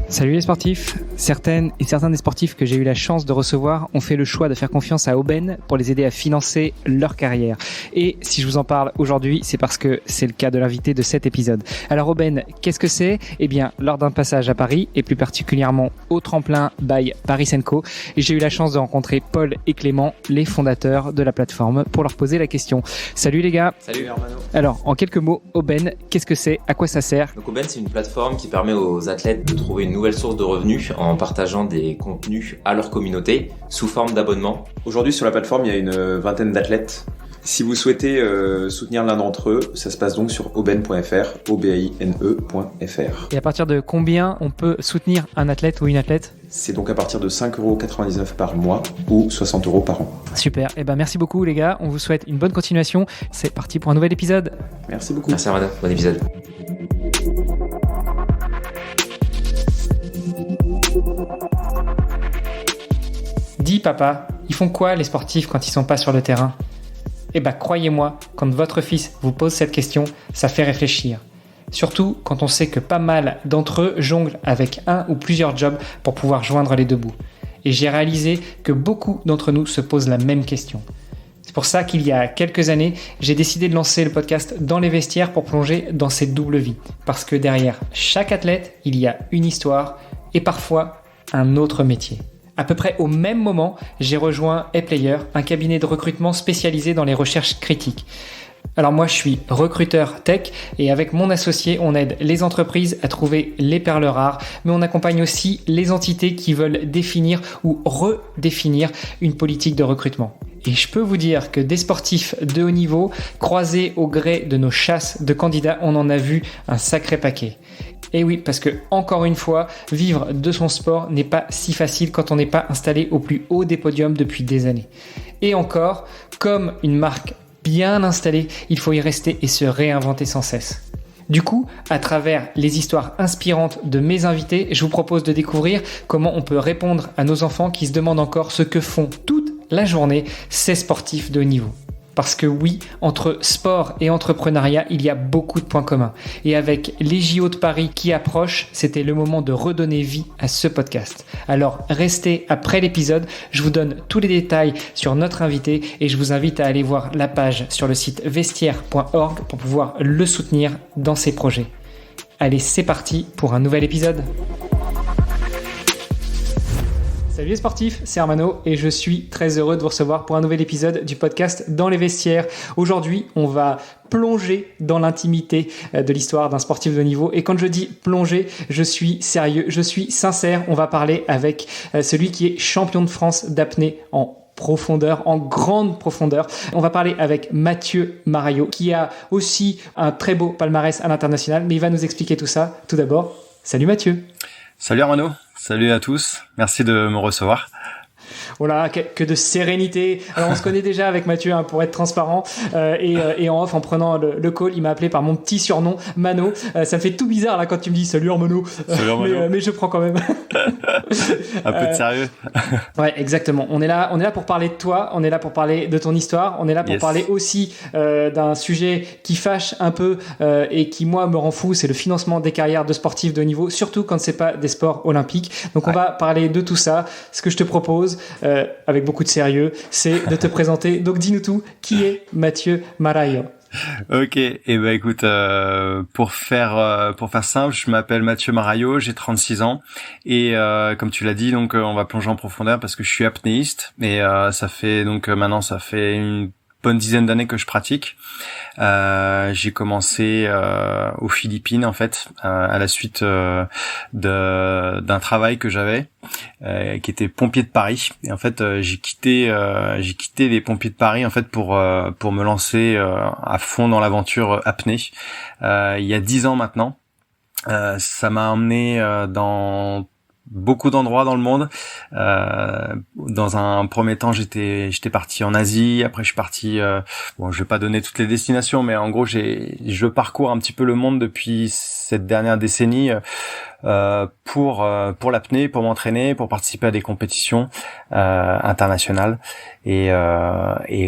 Salut les sportifs. Certaines et certains des sportifs que j'ai eu la chance de recevoir ont fait le choix de faire confiance à Aubaine pour les aider à financer leur carrière. Et si je vous en parle aujourd'hui, c'est parce que c'est le cas de l'invité de cet épisode. Alors Aubaine, qu'est-ce que c'est ? Eh bien, lors d'un passage à Paris, et plus particulièrement au tremplin by Paris & Co, j'ai eu la chance de rencontrer Paul et Clément, les fondateurs de la plateforme, pour leur poser la question. Salut les gars. Salut Hermano. Alors, en quelques mots, Aubaine, qu'est-ce que c'est ? À quoi ça sert ? Donc Aubaine, c'est une plateforme qui permet aux athlètes de trouver une nouvelle source de revenus en partageant des contenus à leur communauté sous forme d'abonnement. Aujourd'hui sur la plateforme, il y a une vingtaine d'athlètes. Si vous souhaitez soutenir l'un d'entre eux, ça se passe donc sur aubaine.fr, obaine.fr. Et à partir de combien on peut soutenir un athlète ou une athlète ? C'est donc à partir de 5,99€ par mois ou 60€ par an. Super, et merci beaucoup les gars, on vous souhaite une bonne continuation. C'est parti pour un nouvel épisode. Merci beaucoup. Merci Hermano, bon épisode. Dis papa, ils font quoi les sportifs quand ils sont pas sur le terrain ? Croyez-moi, quand votre fils vous pose cette question, ça fait réfléchir. Surtout quand on sait que pas mal d'entre eux jonglent avec un ou plusieurs jobs pour pouvoir joindre les deux bouts. Et j'ai réalisé que beaucoup d'entre nous se posent la même question. C'est pour ça qu'il y a quelques années, j'ai décidé de lancer le podcast Dans les vestiaires pour plonger dans cette double vie. Parce que derrière chaque athlète, il y a une histoire et parfois un autre métier. À peu près au même moment, j'ai rejoint ePlayer, un cabinet de recrutement spécialisé dans les recherches critiques. Alors moi, je suis recruteur tech et avec mon associé, on aide les entreprises à trouver les perles rares, mais on accompagne aussi les entités qui veulent définir ou redéfinir une politique de recrutement. Et je peux vous dire que des sportifs de haut niveau, croisés au gré de nos chasses de candidats, on en a vu un sacré paquet. Et oui, parce que, encore une fois, vivre de son sport n'est pas si facile quand on n'est pas installé au plus haut des podiums depuis des années. Et encore, comme une marque bien installée, il faut y rester et se réinventer sans cesse. Du coup, à travers les histoires inspirantes de mes invités, je vous propose de découvrir comment on peut répondre à nos enfants qui se demandent encore ce que font toute la journée ces sportifs de haut niveau. Parce que oui, entre sport et entrepreneuriat, il y a beaucoup de points communs. Et avec les JO de Paris qui approchent, c'était le moment de redonner vie à ce podcast. Alors restez après l'épisode, je vous donne tous les détails sur notre invité et je vous invite à aller voir la page sur le site vestiaire.org pour pouvoir le soutenir dans ses projets. Allez, c'est parti pour un nouvel épisode. Salut les sportifs, c'est Hermano et je suis très heureux de vous recevoir pour un nouvel épisode du podcast Dans les vestiaires. Aujourd'hui, on va plonger dans l'intimité de l'histoire d'un sportif de haut niveau. Et quand je dis plonger, je suis sérieux, je suis sincère. On va parler avec celui qui est champion de France d'apnée en profondeur, en grande profondeur. On va parler avec Mathieu Marayo, qui a aussi un très beau palmarès à l'international, mais il va nous expliquer tout ça. Tout d'abord, salut Mathieu. Salut Hermano. Salut à tous, merci de me recevoir. Voilà, que de sérénité. Alors on se connaît déjà avec Mathieu pour être transparent et en off en prenant le call, il m'a appelé par mon petit surnom Mano. Ça me fait tout bizarre là quand tu me dis salut Mano. Salut Mano. Mais je prends quand même. Un peu de sérieux. Ouais, exactement. On est là pour parler de toi, on est là pour parler de ton histoire, on est là pour parler aussi d'un sujet qui fâche un peu et qui moi me rend fou, c'est le financement des carrières de sportifs de haut niveau, surtout quand c'est pas des sports olympiques. Donc on va parler de tout ça. Ce que je te propose avec beaucoup de sérieux, c'est de te présenter. Donc dis-nous tout, qui est Mathieu Marayo? Ok, et écoute, pour faire simple, je m'appelle Mathieu Marayo, j'ai 36 ans et comme tu l'as dit, donc on va plonger en profondeur parce que je suis apnéiste et ça fait une bonne dizaine d'années que je pratique. J'ai commencé aux Philippines en fait, à la suite d'un travail que j'avais, qui était pompier de Paris. Et en fait, j'ai quitté les pompiers de Paris en fait pour me lancer à fond dans l'aventure apnée. Il y a 10 ans maintenant. Ça m'a emmené dans beaucoup d'endroits dans le monde. Dans un premier temps, j'étais parti en Asie. Après, je suis parti. Je vais pas donner toutes les destinations, mais en gros, je parcours un petit peu le monde depuis cette dernière décennie. pour l'apnée, pour m'entraîner, pour participer à des compétitions internationales et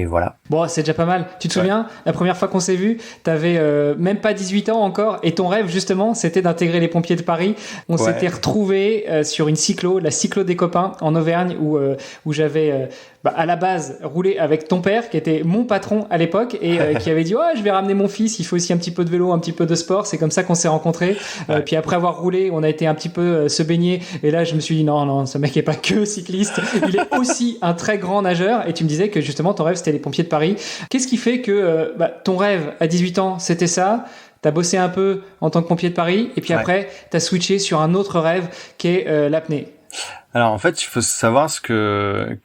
voilà. Bon, c'est déjà pas mal. Tu te souviens, la première fois qu'on s'est vu, t'avais même pas 18 ans encore, et ton rêve justement, c'était d'intégrer les pompiers de Paris. On s'était retrouvés sur une la cyclo des copains en Auvergne, où j'avais à la base roulé avec ton père, qui était mon patron à l'époque, et qui avait dit je vais ramener mon fils, il faut aussi un petit peu de vélo, un petit peu de sport. C'est comme ça qu'on s'est rencontrés. Puis après avoir roulé, on a été un petit peu se baigner, et là je me suis dit non, ce mec est pas que cycliste, il est aussi un très grand nageur. Et tu me disais que justement ton rêve c'était les pompiers de Paris. Qu'est-ce qui fait que ton rêve à 18 ans c'était ça? T'as bossé un peu en tant que pompier de Paris, et puis après t'as switché sur un autre rêve qui est l'apnée. Alors en fait, il faut savoir ce que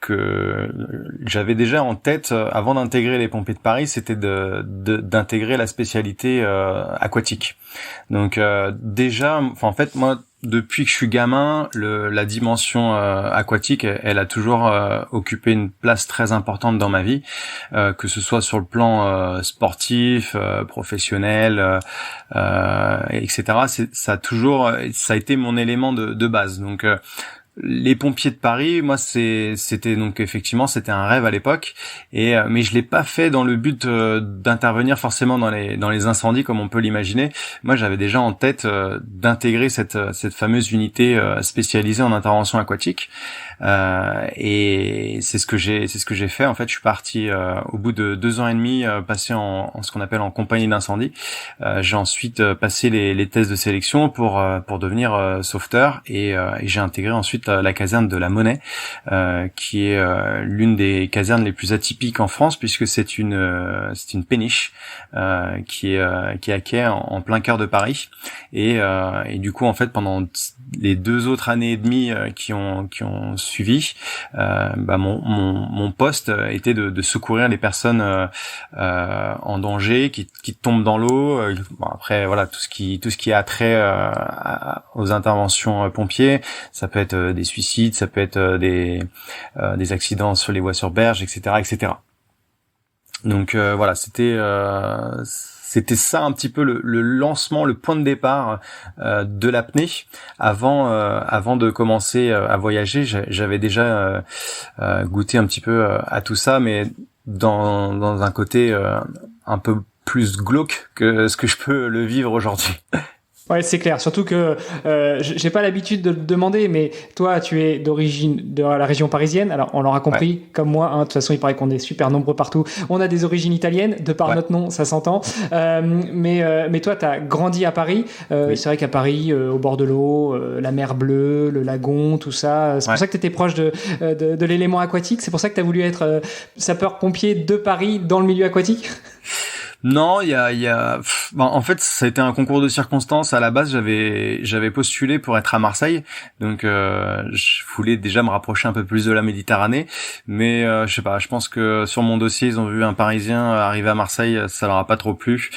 j'avais déjà en tête avant d'intégrer les pompiers de Paris, c'était d'intégrer la spécialité aquatique. Donc déjà, en fait, moi, depuis que je suis gamin, la dimension aquatique, elle a toujours occupé une place très importante dans ma vie, que ce soit sur le plan sportif, professionnel, etc. Ça a été mon élément de base. Donc les pompiers de Paris, moi c'était donc effectivement c'était un rêve à l'époque, mais je l'ai pas fait dans le but d'intervenir forcément dans les incendies comme on peut l'imaginer. Moi j'avais déjà en tête d'intégrer cette fameuse unité spécialisée en intervention aquatique, et c'est ce que j'ai fait. En fait, je suis parti au bout de 2 ans et demi passer en ce qu'on appelle en compagnie d'incendie. J'ai ensuite passé les tests de sélection pour devenir sauveteur, et j'ai intégré ensuite la caserne de la Monnaie, qui est l'une des casernes les plus atypiques en France, puisque c'est une péniche qui est à quai en plein cœur de Paris, et du coup en fait pendant les 2 autres années et demie qui ont suivi, mon poste était de secourir les personnes en danger qui tombent dans l'eau. Après voilà, tout ce qui a trait aux interventions pompiers, ça peut être des suicides, ça peut être des accidents sur les voies sur berge, etc. Donc voilà, c'était ça un petit peu le lancement, le point de départ de l'apnée. Avant de commencer à voyager, j'avais déjà goûté un petit peu à tout ça, mais dans un côté un peu plus glauque que ce que je peux le vivre aujourd'hui. Ouais, c'est clair. Surtout que j'ai pas l'habitude de le demander, mais toi, tu es d'origine de la région parisienne. Alors, on l'aura compris, comme moi. De toute façon, il paraît qu'on est super nombreux partout. On a des origines italiennes, de par notre nom, ça s'entend. Mais toi, t'as grandi à Paris. C'est vrai qu'à Paris, au bord de l'eau, la mer bleue, le lagon, tout ça. C'est pour ça que t'étais proche de l'élément aquatique. C'est pour ça que t'as voulu être sapeur-pompier de Paris dans le milieu aquatique. Non, en fait, ça a été un concours de circonstances. À la base, j'avais postulé pour être à Marseille, donc je voulais déjà me rapprocher un peu plus de la Méditerranée, mais je sais pas, je pense que sur mon dossier, ils ont vu un Parisien arriver à Marseille, ça leur a pas trop plu.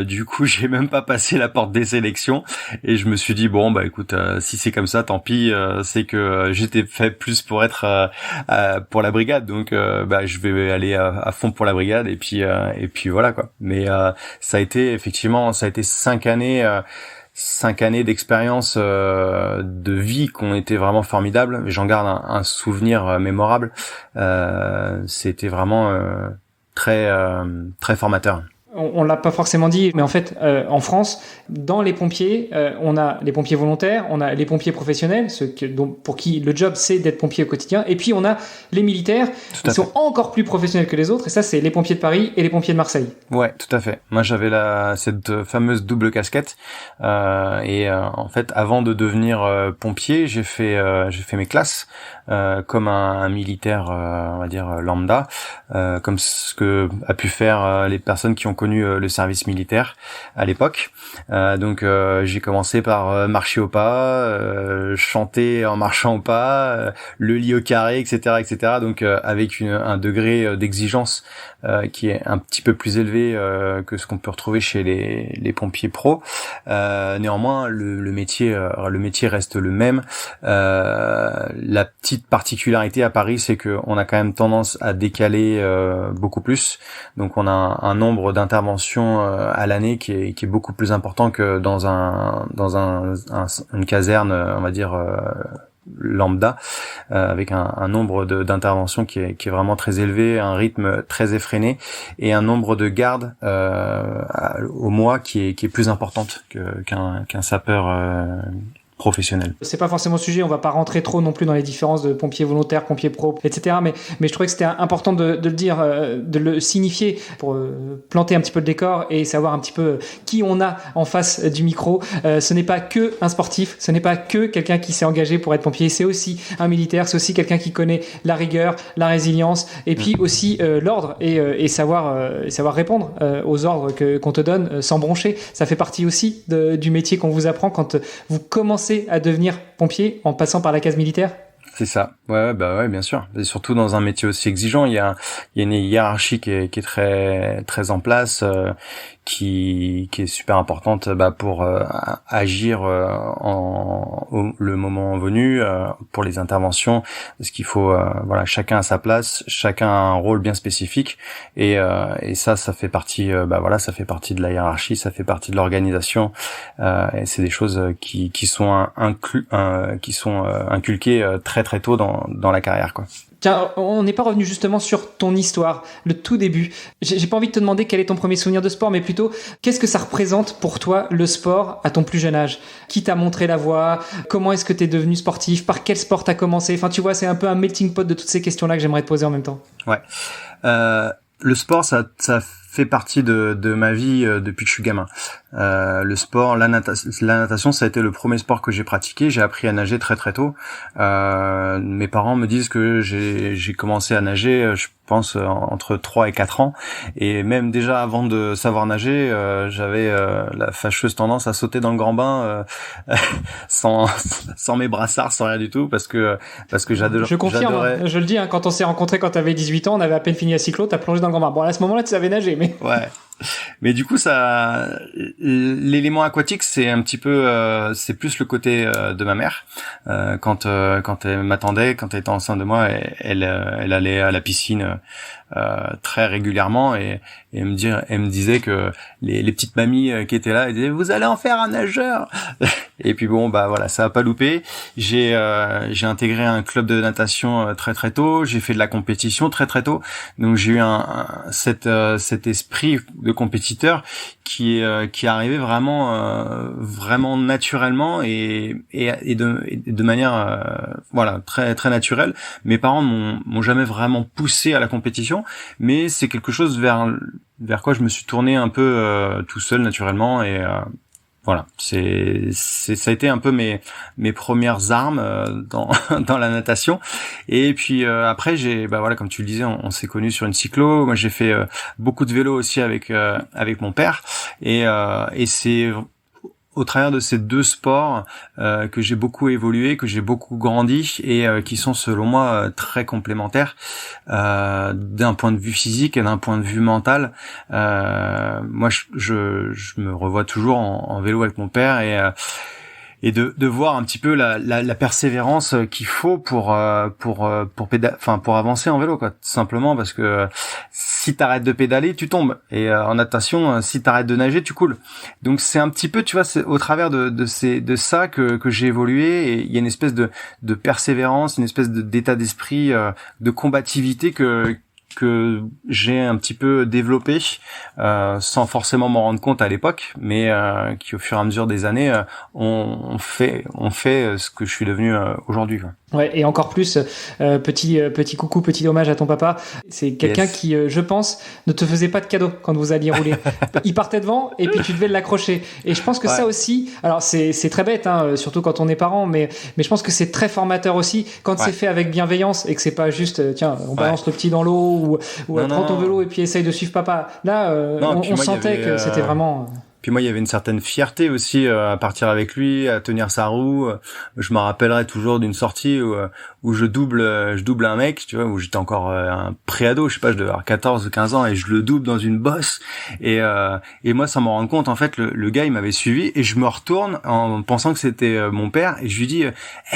Du coup, j'ai même pas passé la porte des sélections, et je me suis dit bon écoute, si c'est comme ça, tant pis. C'est que j'étais fait plus pour être pour la brigade, donc je vais aller à fond pour la brigade, et puis voilà quoi. Mais ça a été 5 années d'expérience de vie qui ont été vraiment formidables. J'en garde un souvenir mémorable. C'était vraiment très très formateur. On l'a pas forcément dit, mais en fait, en France, dans les pompiers, on a les pompiers volontaires, on a les pompiers professionnels, pour qui le job c'est d'être pompier au quotidien, et puis on a les militaires qui sont encore plus professionnels que les autres, et ça c'est les pompiers de Paris et les pompiers de Marseille. Ouais, tout à fait. Moi j'avais cette fameuse double casquette, et en fait avant de devenir pompier, j'ai fait mes classes comme un militaire, on va dire lambda, comme ce que a pu faire les personnes qui ont connu le service militaire à l'époque. Donc j'ai commencé par marcher au pas, chanter en marchant au pas, le lit au carré, etc. Donc avec un degré d'exigence qui est un petit peu plus élevé que ce qu'on peut retrouver chez les pompiers pros. Néanmoins, le métier reste le même. La petite particularité à Paris, c'est que on a quand même tendance à décaler beaucoup plus. Donc on a un nombre d'interventions à l'année qui est beaucoup plus important que dans une caserne, on va dire lambda, avec un nombre d'interventions qui est vraiment très élevé, un rythme très effréné et un nombre de gardes au mois qui est plus importante qu'un sapeur professionnel. C'est pas forcément le sujet, on va pas rentrer trop non plus dans les différences de pompiers volontaires, pompiers pro, etc. Mais je trouvais que c'était important de le dire, de le signifier pour planter un petit peu le décor et savoir un petit peu qui on a en face du micro. Ce n'est pas que un sportif, ce n'est pas que quelqu'un qui s'est engagé pour être pompier, c'est aussi un militaire, c'est aussi quelqu'un qui connaît la rigueur, la résilience et puis aussi l'ordre et savoir répondre aux ordres qu'on te donne sans broncher. Ça fait partie aussi du métier qu'on vous apprend quand vous commencez à devenir pompier en passant par la case militaire. C'est ça. Ouais, bien sûr. Et surtout dans un métier aussi exigeant, il y a une hiérarchie qui est très très en place, qui est super importante pour agir le moment venu, pour les interventions, parce qu'il faut chacun à sa place, chacun a un rôle bien spécifique et ça fait partie ça fait partie de la hiérarchie, ça fait partie de l'organisation et c'est des choses qui sont inculquées très très tôt dans la carrière, quoi. Tiens, on n'est pas revenu justement sur ton histoire, le tout début. J'ai pas envie de te demander quel est ton premier souvenir de sport, mais plutôt, qu'est-ce que ça représente pour toi, le sport, à ton plus jeune âge? Qui t'a montré la voie? Comment est-ce que t'es devenu sportif? Par quel sport t'as commencé? Enfin, tu vois, c'est un peu un melting pot de toutes ces questions-là que j'aimerais te poser en même temps. Ouais. Le sport, ça fait partie de ma vie depuis que je suis gamin. Le sport, la natation, ça a été le premier sport que j'ai pratiqué. J'ai appris à nager très très tôt. Mes parents me disent que j'ai commencé à nager, je pense, entre 3 et 4 ans. Et même déjà avant de savoir nager, j'avais la fâcheuse tendance à sauter dans le grand bain sans mes brassards, sans rien du tout, parce que j'adorais. Je confirme, je le dis, quand on s'est rencontrés quand t'avais 18 ans, on avait à peine fini la cyclo, t'as plongé dans le grand bain. Bon, à ce moment-là, tu savais nager, mais... Ouais. Mais du coup, l'élément aquatique, c'est un petit peu, c'est plus le côté de ma mère. Quand elle m'attendait, quand elle était enceinte de moi, elle allait à la piscine très régulièrement et elle me disait que les petites mamies qui étaient là, elles disaient vous allez en faire un nageur. Et puis bon, ça a pas loupé. J'ai intégré un club de natation très très tôt. J'ai fait de la compétition très très tôt. Donc j'ai eu cet esprit de compétiteur qui arrivait vraiment naturellement et de manière très très naturelle. Mes parents m'ont jamais vraiment poussé à la compétition, mais c'est quelque chose vers quoi je me suis tourné un peu tout seul naturellement et voilà, ça a été un peu mes premières armes dans la natation. Et puis après comme tu le disais, on s'est connus sur une cyclo. Moi j'ai fait beaucoup de vélo aussi avec mon père et c'est au travers de ces deux sports que j'ai beaucoup évolué, que j'ai beaucoup grandi et qui sont selon moi très complémentaires d'un point de vue physique et d'un point de vue mental. Moi je me revois toujours en vélo avec mon père et de voir un petit peu la persévérance qu'il faut pour avancer en vélo, quoi, tout simplement, parce que si t'arrêtes de pédaler, tu tombes, et en natation, si t'arrêtes de nager, tu coules. Donc c'est un petit peu, tu vois, c'est au travers de ça que j'ai évolué, et il y a une espèce de persévérance, une espèce d'état d'esprit, de combativité que j'ai un petit peu développé sans forcément m'en rendre compte à l'époque, mais qui au fur et à mesure des années on fait ce que je suis devenu aujourd'hui, quoi. Ouais, et encore plus, petit coucou, petit hommage à ton papa. C'est quelqu'un qui, je pense, ne te faisait pas de cadeau quand vous alliez rouler. Il partait devant et puis tu devais l'accrocher. Et je pense que ça aussi, alors c'est très bête, surtout quand on est parent, mais je pense que c'est très formateur aussi quand c'est fait avec bienveillance et que c'est pas juste, tiens, on balance le petit dans l'eau ou prends ton vélo et puis essaye de suivre papa. Là, on sentait que c'était vraiment... Puis moi, il y avait une certaine fierté aussi à partir avec lui, à tenir sa roue. Je me rappellerai toujours d'une sortie où je double un mec, tu vois, où j'étais encore un préado, je sais pas, je devais avoir 14 ou 15 ans, et je le double dans une bosse. Et moi, sans m'en rendre compte, en fait, le gars, il m'avait suivi, et je me retourne en pensant que c'était mon père, et je lui dis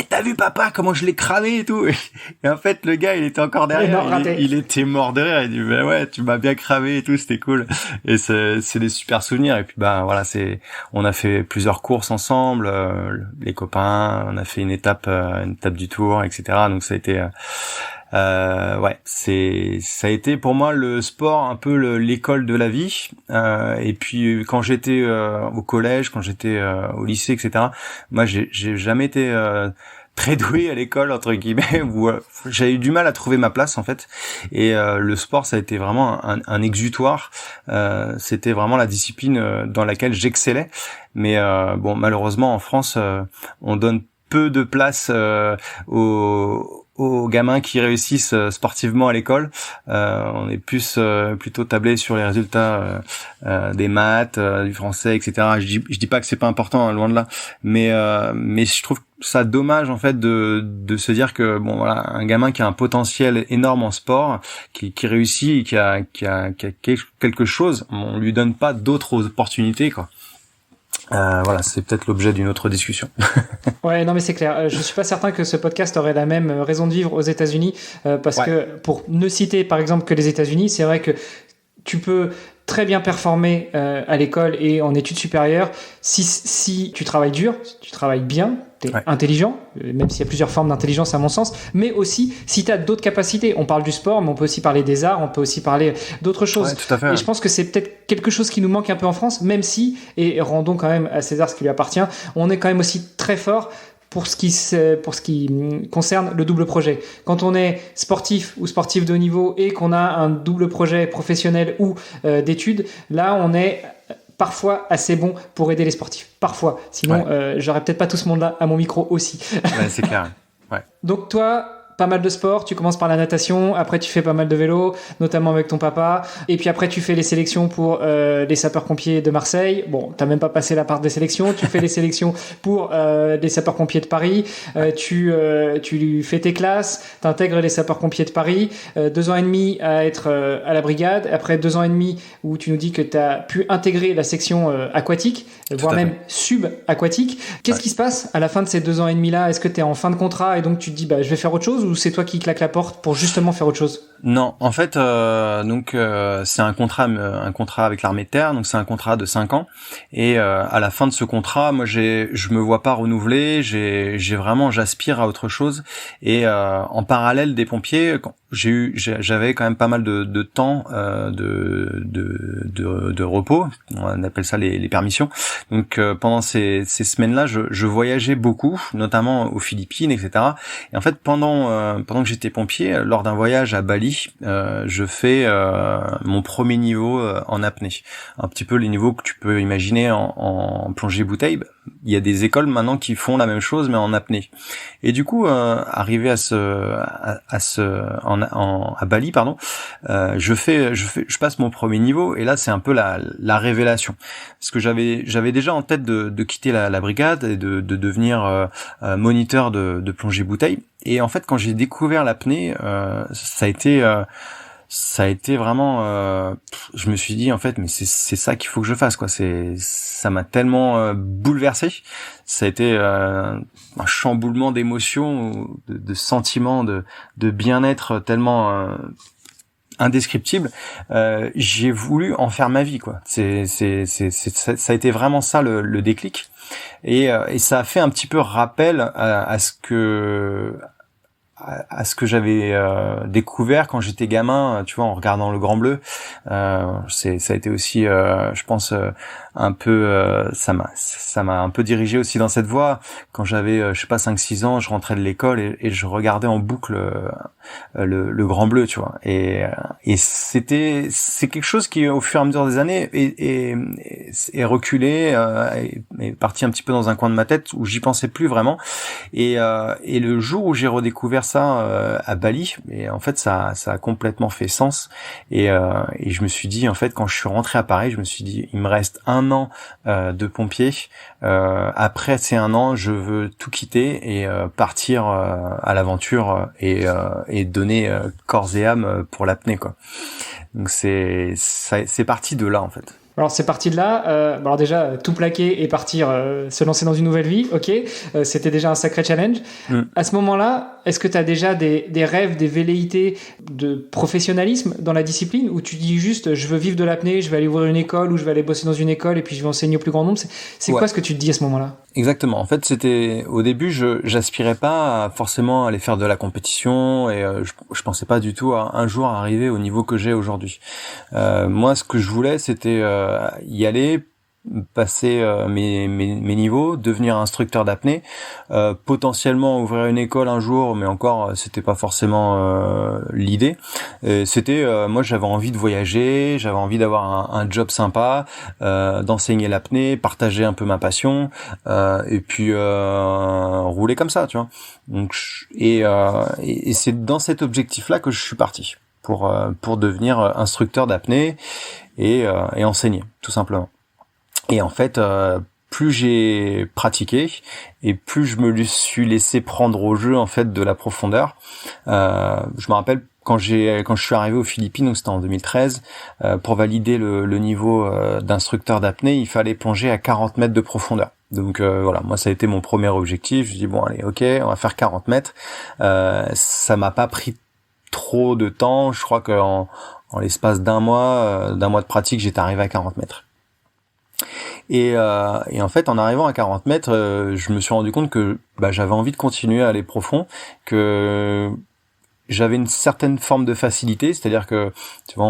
t'as vu papa comment je l'ai cramé et tout. Et en fait, le gars, il était encore derrière, il était mort de rire. Il dit ouais, tu m'as bien cramé et tout, c'était cool. Et c'est des super souvenirs. Et puis voilà, on a fait plusieurs courses ensemble, les copains, on a fait une étape du Tour, etc. Donc ça a été ça a été pour moi le sport un peu l'école de la vie. Et puis quand j'étais au collège, quand j'étais au lycée, etc. Moi, j'ai jamais été très doué à l'école entre guillemets, où j'avais eu du mal à trouver ma place en fait. Et le sport, ça a été vraiment un exutoire. C'était vraiment la discipline dans laquelle j'excellais. Mais bon, malheureusement en France, on donne peu de place aux gamins qui réussissent sportivement à l'école. On est plutôt tablé sur les résultats des maths, du français, etc. Je dis pas que c'est pas important, hein, loin de là, mais je trouve ça dommage en fait de se dire que bon voilà, un gamin qui a un potentiel énorme en sport, qui réussit, qui a quelque chose, on lui donne pas d'autres opportunités, quoi. Voilà, c'est peut-être l'objet d'une autre discussion. Ouais, non mais c'est clair. Je suis pas certain que ce podcast aurait la même raison de vivre aux États-Unis, parce que pour ne citer par exemple que les États-Unis, c'est vrai que tu peux très bien performer à l'école et en études supérieures si tu travailles dur, si tu travailles bien, t'es intelligent, même s'il y a plusieurs formes d'intelligence à mon sens, mais aussi si tu as d'autres capacités. On parle du sport, mais on peut aussi parler des arts, on peut aussi parler d'autres choses. Ouais, tout à fait. Et je pense que c'est peut-être quelque chose qui nous manque un peu en France, même si, et rendons quand même à César ce qui lui appartient, on est quand même aussi très fort pour ce qui concerne le double projet. Quand on est sportif ou sportif de haut niveau et qu'on a un double projet professionnel ou d'études, là on est parfois assez bon pour aider les sportifs. Parfois. Sinon, j'aurais peut-être pas tout ce monde-là à mon micro aussi. Ouais, c'est clair. Ouais. Donc toi, pas mal de sport, tu commences par la natation, après tu fais pas mal de vélo, notamment avec ton papa, et puis après tu fais les sélections pour les sapeurs-pompiers de Marseille. Bon, t'as même pas passé la part des sélections, tu fais les sélections pour les sapeurs-pompiers de Paris, tu fais tes classes, t'intègres les sapeurs-pompiers de Paris, 2 ans et demi à être à la brigade, après 2 ans et demi où tu nous dis que t'as pu intégrer la section aquatique, voire même subaquatique. Qu'est-ce qui se passe à la fin de ces 2 ans et demi là? Est-ce que t'es en fin de contrat et donc tu te dis je vais faire autre chose, ou c'est toi qui claques la porte pour justement faire autre chose? Non, en fait, c'est un contrat avec l'armée de terre, donc c'est un contrat de 5 ans. Et à la fin de ce contrat, moi, je me vois pas renouveler. J'aspire à autre chose. Et en parallèle des pompiers, j'avais quand même pas mal de temps de repos. On appelle ça les permissions. Donc pendant ces semaines-là, je voyageais beaucoup, notamment aux Philippines, etc. Et en fait, pendant que j'étais pompier, lors d'un voyage à Bali, je fais mon premier niveau en apnée. Un petit peu les niveaux que tu peux imaginer en plongée bouteille. Il y a des écoles maintenant qui font la même chose mais en apnée. Et du coup, arrivé à Bali, pardon, je passe mon premier niveau, et là c'est un peu la révélation, parce que j'avais déjà en tête de quitter la brigade et de devenir moniteur de plongée bouteille. Et en fait, quand j'ai découvert l'apnée, ça a été vraiment, je me suis dit en fait, mais c'est ça qu'il faut que je fasse, quoi. Ça m'a tellement bouleversé. Ça a été un chamboulement d'émotions, de sentiments, de bien-être tellement indescriptible. J'ai voulu en faire ma vie, quoi. Ça a été vraiment ça le déclic. Et ça a fait un petit peu rappel à ce que j'avais découvert quand j'étais gamin, tu vois, en regardant Le Grand Bleu. Ça a été aussi, je pense, un peu, ça m'a un peu dirigé aussi dans cette voie. Quand j'avais, je sais pas, 5-6 ans, je rentrais de l'école et je regardais en boucle le Grand Bleu, tu vois. Et c'est quelque chose qui, au fur et à mesure des années, est reculé, est parti un petit peu dans un coin de ma tête où j'y pensais plus vraiment. Et le jour où j'ai redécouvert ça à Bali, et en fait ça a complètement fait sens. Et je me suis dit, en fait, quand je suis rentré à Paris, je me suis dit, il me reste 1 an de pompier. Après ces 1 an, je veux tout quitter et partir à l'aventure et donner corps et âme pour l'apnée, quoi. Donc c'est parti de là, en fait. Alors c'est parti de là. Alors déjà tout plaquer et partir se lancer dans une nouvelle vie, ok. C'était déjà un sacré challenge. À ce moment-là, est-ce que tu as déjà des rêves, des velléités de professionnalisme dans la discipline, ou tu dis juste je veux vivre de l'apnée, je vais aller ouvrir une école ou je vais aller bosser dans une école et puis je vais enseigner au plus grand nombre. C'est quoi ce que tu te dis à ce moment-là? Exactement. En fait, c'était au début, j'aspirais pas à forcément aller faire de la compétition et je pensais pas du tout à un jour arriver au niveau que j'ai aujourd'hui. Moi, ce que je voulais, c'était y aller, passer mes niveaux, devenir instructeur d'apnée, potentiellement ouvrir une école un jour, mais encore c'était pas forcément l'idée. C'était moi j'avais envie de voyager, j'avais envie d'avoir un job sympa, d'enseigner l'apnée, partager un peu ma passion, et puis rouler comme ça, tu vois. Donc et c'est dans cet objectif-là que je suis parti pour devenir instructeur d'apnée et enseigner, tout simplement. Et en fait, plus j'ai pratiqué et plus je me suis laissé prendre au jeu, en fait, de la profondeur. Je me rappelle quand je suis arrivé aux Philippines, donc c'était en 2013, pour valider le niveau d'instructeur d'apnée, il fallait plonger à 40 mètres de profondeur. Donc voilà, moi ça a été mon premier objectif. Je dis bon allez, ok, on va faire 40 mètres. Ça m'a pas pris trop de temps. Je crois qu'en l'espace d'un mois de pratique, j'étais arrivé à 40 mètres. Et en fait, en arrivant à 40 mètres, je me suis rendu compte que j'avais envie de continuer à aller profond, que j'avais une certaine forme de facilité, c'est-à-dire que tu vois,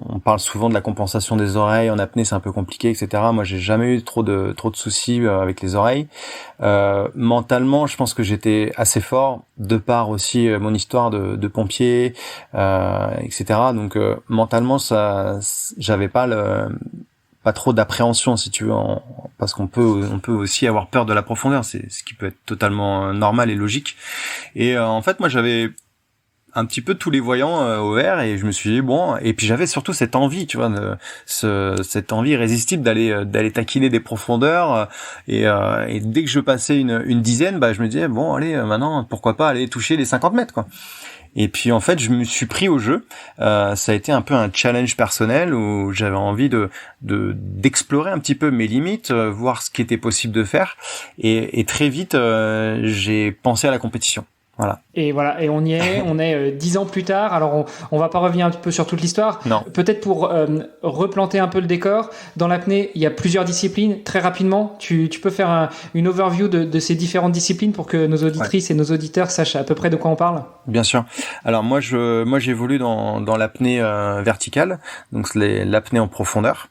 on parle souvent de la compensation des oreilles en apnée, c'est un peu compliqué, etc. Moi, j'ai jamais eu trop de soucis avec les oreilles. Mentalement, je pense que j'étais assez fort, de par aussi mon histoire de pompier, etc. Donc mentalement, j'avais pas trop d'appréhension, si tu veux, parce qu'on peut aussi avoir peur de la profondeur, c'est ce qui peut être totalement normal et logique. Et en fait, moi, j'avais un petit peu tous les voyants au vert et je me suis dit bon, et puis j'avais surtout cette envie, tu vois, cette envie irrésistible d'aller taquiner des profondeurs, et dès que je passais une dizaine, je me disais bon allez, maintenant pourquoi pas aller toucher les 50 mètres, quoi. Et puis en fait, je me suis pris au jeu. Ça a été un peu un challenge personnel où j'avais envie d'explorer un petit peu mes limites, voir ce qui était possible de faire. Et très vite, j'ai pensé à la compétition. Voilà. Et on y est, on est 10 ans plus tard. Alors on va pas revenir un petit peu sur toute l'histoire. Non. Peut-être pour replanter un peu le décor. Dans l'apnée, il y a plusieurs disciplines. Très rapidement, tu peux faire une overview de ces différentes disciplines pour que nos auditrices et nos auditeurs sachent à peu près de quoi on parle. Bien sûr. Alors moi j'évolue dans l'apnée verticale, donc l'apnée en profondeur.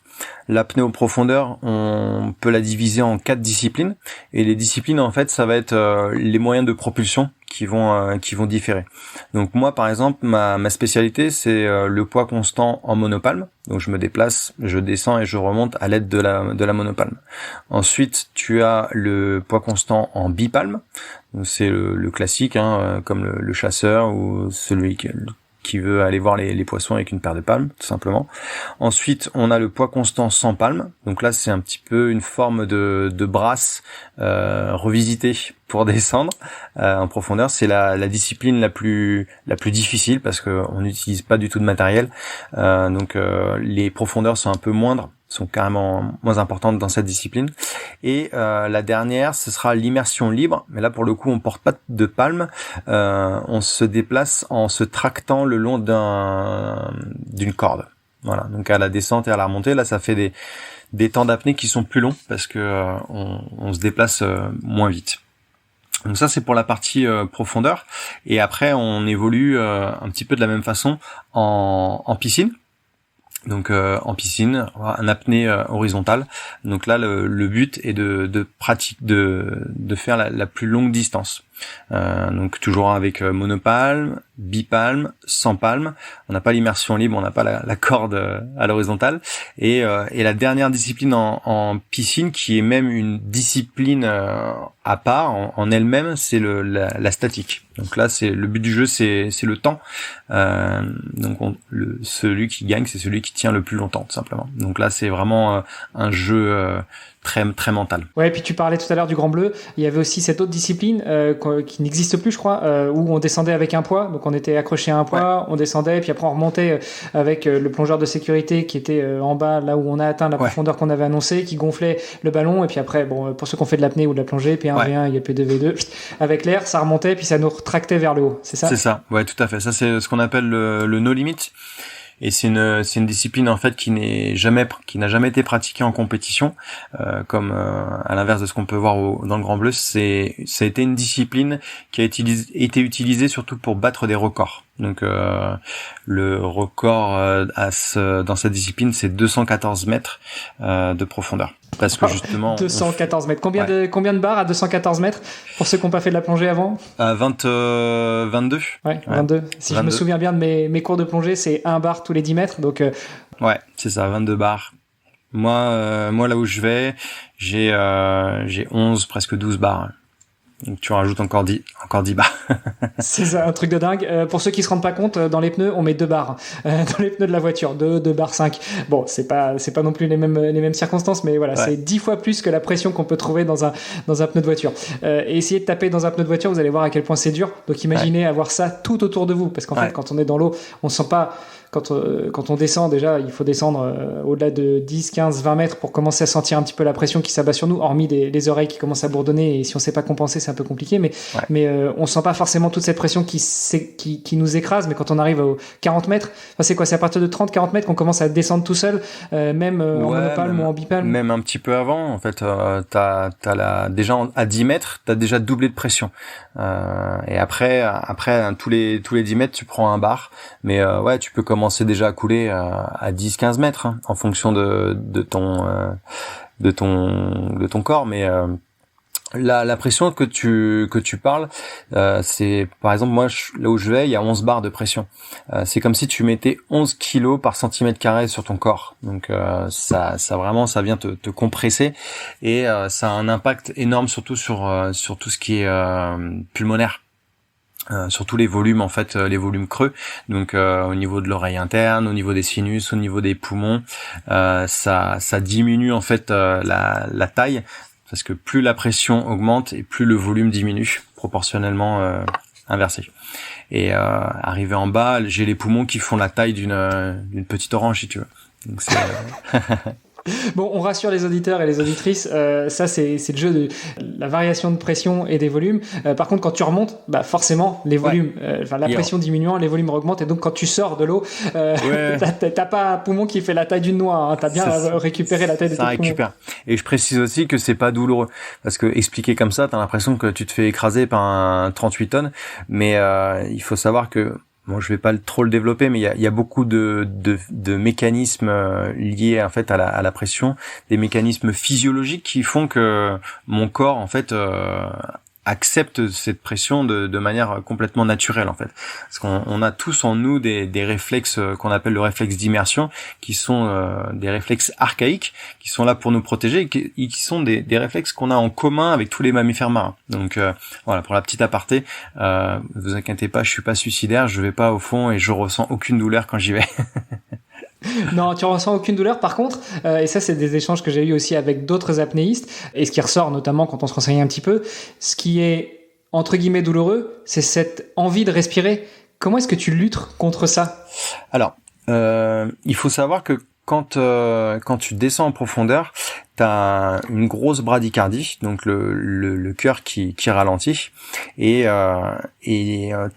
L'apnée en profondeur, on peut la diviser en 4 disciplines, et les disciplines en fait, ça va être les moyens de propulsion qui vont différer. Donc moi par exemple, ma spécialité c'est le poids constant en monopalme. Donc je me déplace, je descends et je remonte à l'aide de la monopalme. Ensuite, tu as le poids constant en bipalme. Donc c'est le classique, comme le chasseur ou celui qui veut aller voir les poissons avec une paire de palmes, tout simplement. Ensuite, on a le poids constant sans palme. Donc là, c'est un petit peu une forme de brasse revisitée pour descendre en profondeur. C'est la discipline la plus difficile parce que on n'utilise pas du tout de matériel. Donc les profondeurs sont un peu moindres, sont carrément moins importantes dans cette discipline. Et la dernière, ce sera l'immersion libre, mais là pour le coup on porte pas de palme, on se déplace en se tractant le long d'une corde. Voilà, donc à la descente et à la remontée, là ça fait des temps d'apnée qui sont plus longs parce que on se déplace moins vite. Donc ça c'est pour la partie profondeur, et après on évolue un petit peu de la même façon en piscine. Donc en piscine, un apnée horizontale. Donc là le but est de faire la plus longue distance. Donc toujours avec monopalme, bipalme, sans palme. On n'a pas l'immersion libre, on n'a pas la corde à l'horizontale. Et la dernière discipline en piscine, qui est même une discipline à part en elle-même, c'est la statique. Donc là, le but du jeu, c'est le temps. Donc celui qui gagne, c'est celui qui tient le plus longtemps, tout simplement. Donc là, c'est vraiment un jeu très très mental. Ouais, et puis tu parlais tout à l'heure du Grand Bleu. Il y avait aussi cette autre discipline qui n'existe plus, je crois, où on descendait avec un poids. Donc on était accroché à un poids, on descendait, puis après on remontait avec le plongeur de sécurité qui était en bas, là où on a atteint la profondeur qu'on avait annoncée, qui gonflait le ballon. Et puis après, bon, pour ceux qui ont fait de l'apnée ou de la plongée, P1, V1, il y a P2, V2, avec l'air, ça remontait, puis ça nous retractait vers le haut. C'est ça? C'est ça. Ouais, tout à fait. Ça, c'est ce qu'on appelle le no limit. Et c'est une discipline en fait qui n'a jamais été pratiquée en compétition, comme à l'inverse de ce qu'on peut voir dans le Grand Bleu. Ça a été une discipline qui a été utilisée surtout pour battre des records. Donc le record dans cette discipline, c'est 214 mètres de profondeur. Parce que justement 214 mètres. Combien de barres à 214 mètres pour ceux qui n'ont pas fait de la plongée avant? 22. Ouais, 22. Si 22. Je me souviens bien de mes cours de plongée, c'est 1 bar tous les 10 mètres. Donc ouais, c'est ça, 22 barres. Moi là où je vais, j'ai 11, presque 12 barres. Donc tu rajoutes encore 10 barres. C'est ça, un truc de dingue. Pour ceux qui se rendent pas compte, dans les pneus, on met 2 barres. Dans les pneus de la voiture, 2 barres 5. Bon, c'est pas non plus les mêmes circonstances, mais voilà, c'est 10 fois plus que la pression qu'on peut trouver dans un pneu de voiture. Et essayez de taper dans un pneu de voiture, vous allez voir à quel point c'est dur. Donc imaginez avoir ça tout autour de vous, parce qu'en fait, quand on est dans l'eau, on sent pas. Quand on descend, déjà, il faut descendre au-delà de 10, 15, 20 mètres pour commencer à sentir un petit peu la pression qui s'abat sur nous, hormis les oreilles qui commencent à bourdonner, et si on sait pas compenser, c'est un peu compliqué, mais on sent pas forcément toute cette pression qui nous écrase, mais quand on arrive aux 40 mètres, enfin, c'est quoi, c'est à partir de 30, 40 mètres qu'on commence à descendre tout seul, même en monopalme ou en bipalme. Même un petit peu avant, en fait, déjà à 10 mètres, t'as déjà doublé de pression. Et après, tous les 10 mètres, tu prends un bar, mais tu peux commencer déjà à couler à 10-15 mètres en fonction de ton corps, mais la pression que tu parles, c'est par exemple moi là où je vais, il y a 11 barres de pression. C'est comme si tu mettais 11 kilos par centimètre carré sur ton corps. Donc ça vraiment ça vient te compresser, et ça a un impact énorme surtout sur tout ce qui est pulmonaire. Sur tous les volumes, en fait, les volumes creux, donc au niveau de l'oreille interne, au niveau des sinus, au niveau des poumons, ça diminue en fait la taille, parce que plus la pression augmente et plus le volume diminue, proportionnellement inversé. Et arrivé en bas, j'ai les poumons qui font la taille d'une petite orange, si tu veux. Donc c'est Bon, on rassure les auditeurs et les auditrices, ça c'est le jeu de la variation de pression et des volumes. Par contre, quand tu remontes, forcément les volumes, la pression diminuant, les volumes augmentent, et donc quand tu sors de l'eau, t'as pas un poumon qui fait la taille d'une noix, hein, t'as bien récupéré la taille de tes poumons. Ça récupère. Et je précise aussi que c'est pas douloureux, parce que expliqué comme ça, t'as l'impression que tu te fais écraser par un 38 tonnes, mais il faut savoir que bon, je vais pas trop le développer, mais il y a beaucoup de mécanismes liés en fait à la pression, des mécanismes physiologiques qui font que mon corps en fait accepte cette pression de manière complètement naturelle en fait, parce qu'on a tous en nous des réflexes qu'on appelle le réflexe d'immersion, qui sont des réflexes archaïques, qui sont là pour nous protéger, et qui sont des réflexes qu'on a en commun avec tous les mammifères marins. Donc voilà, pour la petite aparté, vous inquiétez pas, je suis pas suicidaire, je vais pas au fond et je ressens aucune douleur quand j'y vais. Non, tu ressens aucune douleur. Par contre, et ça c'est des échanges que j'ai eu aussi avec d'autres apnéistes, et ce qui ressort notamment quand on se renseigne un petit peu, ce qui est entre guillemets douloureux, c'est cette envie de respirer. Comment est-ce que tu luttes contre ça? Alors, il faut savoir que quand tu descends en profondeur, t'as une grosse bradycardie, donc le cœur qui ralentit, et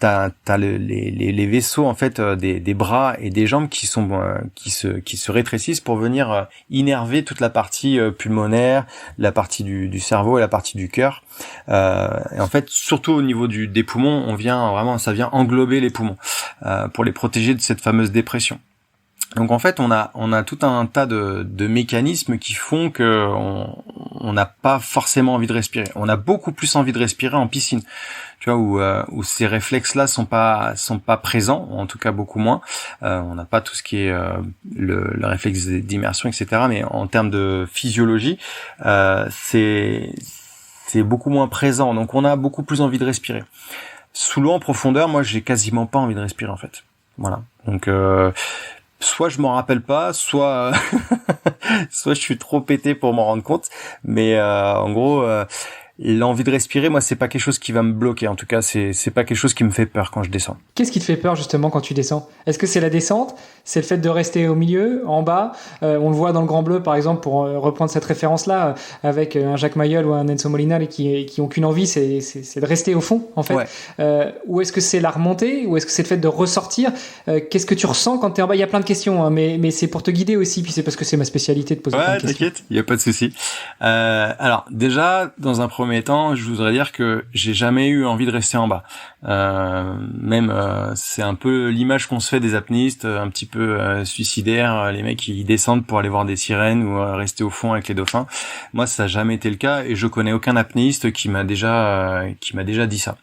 t'as les vaisseaux en fait des bras et des jambes qui se rétrécissent pour venir innerver toute la partie pulmonaire, la partie du cerveau et la partie du cœur. Et en fait, surtout au niveau des poumons, ça vient englober les poumons pour les protéger de cette fameuse dépression. Donc en fait, on a tout un tas de mécanismes qui font que on n'a pas forcément envie de respirer. On a beaucoup plus envie de respirer en piscine, tu vois, où ces réflexes-là sont pas présents, ou en tout cas beaucoup moins. On n'a pas tout ce qui est le réflexe d'immersion, etc. Mais en termes de physiologie, c'est beaucoup moins présent. Donc on a beaucoup plus envie de respirer. sous l'eau en profondeur, moi j'ai quasiment pas envie de respirer en fait. Voilà. Donc soit je m'en rappelle pas, soit soit je suis trop pété pour m'en rendre compte. Mais en gros, l'envie de respirer, moi, c'est pas quelque chose qui va me bloquer. En tout cas, c'est pas quelque chose qui me fait peur quand je descends. Qu'est-ce qui te fait peur justement quand tu descends? Est-ce que c'est la descente? C'est le fait de rester au milieu, en bas? On le voit dans le Grand Bleu, par exemple, pour reprendre cette référence-là, avec un Jacques Mayol ou un Enzo Molinari qui ont qu'une envie, c'est de rester au fond, en fait. Ouais. Ou est-ce que c'est la remontée? Ou est-ce que c'est le fait de ressortir? Qu'est-ce que tu ressens quand t'es en bas? Il y a plein de questions, hein, mais c'est pour te guider aussi. Puis c'est parce que c'est ma spécialité de poser plein de questions. Ouais, t'inquiète, il y a pas de souci. Alors déjà, dans un premier temps, je voudrais dire que j'ai jamais eu envie de rester en bas. C'est un peu l'image qu'on se fait des apnéistes, un petit peu suicidaires, les mecs qui descendent pour aller voir des sirènes ou rester au fond avec les dauphins. Moi, ça n'a jamais été le cas et je connais aucun apnéiste qui m'a déjà dit ça.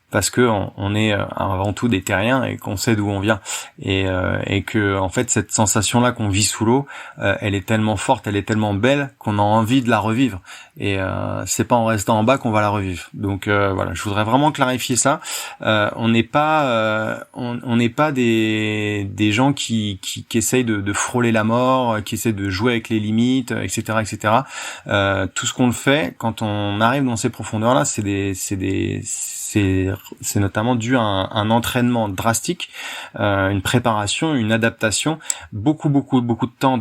Parce que on est avant tout des terriens et qu'on sait d'où on vient et que en fait cette sensation là qu'on vit sous l'eau, elle est tellement forte, elle est tellement belle qu'on a envie de la revivre et c'est pas en restant en bas qu'on va la revivre. Donc voilà, je voudrais vraiment clarifier ça. On n'est pas des gens qui essayent de frôler la mort, qui essaient de jouer avec les limites, etc. Tout ce qu'on le fait quand on arrive dans ces profondeurs là, c'est notamment dû à un entraînement drastique, une préparation, une adaptation, beaucoup de temps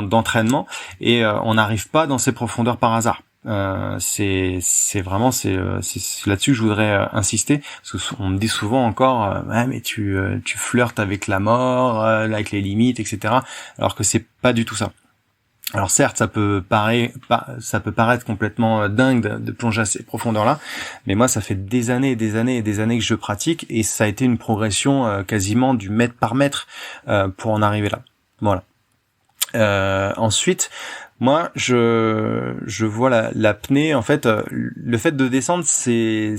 d'entraînement et on n'arrive pas dans ces profondeurs par hasard. C'est là-dessus que je voudrais insister parce qu'on me dit souvent encore ouais mais tu flirtes avec la mort, avec les limites, etc. Alors que c'est pas du tout ça. Alors certes, ça peut paraître complètement dingue de plonger à ces profondeurs-là, mais moi ça fait des années que je pratique et ça a été une progression quasiment du mètre par mètre pour en arriver là. Voilà. Ensuite, moi je vois l'apnée en fait le fait de descendre c'est